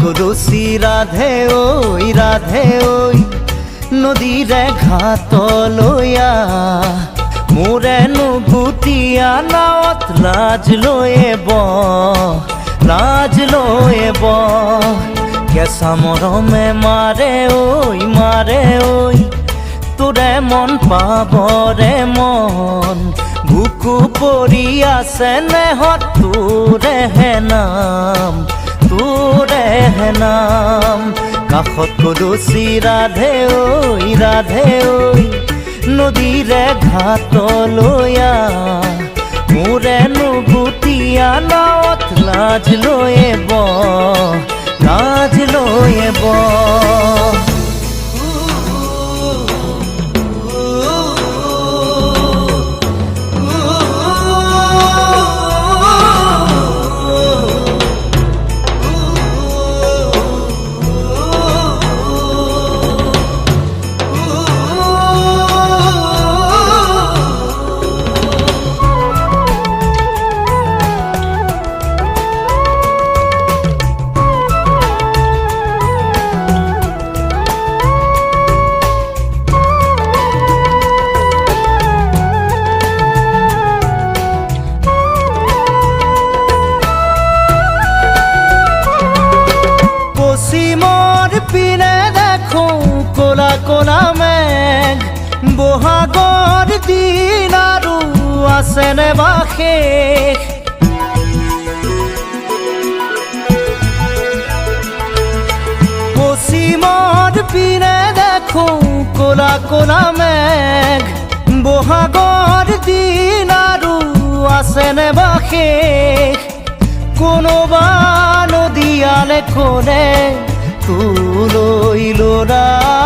কুৰুচি ৰাধে ঐ নদীৰে ঘাটলৈ মোৰে নুগুতীয়া নাৱত লাজ লৈয়ে কেঁচা মৰমে মাৰে ঐ তোৰে মন পাবৰে মন বুকু পৰি আছে নেহত তোৰেহে নাম কাষত কুৰুচি ৰাধে ঐ নদীৰে ঘাটলৈ মোৰে নুগুতীয়া নাৱত লাজ লৈয়ে পিনে দেখো কোলা কোলা মেঘ বহাগৰ দিন আৰু আছেনে বা শেষ পশ্চিমৰ পিনে দেখো কোলা কোলা মেঘ বহাগৰ দিন আৰু আছেনে বা শেষ কোনোবা নদীয়ালে কোনে তুলৈ ল'ৰা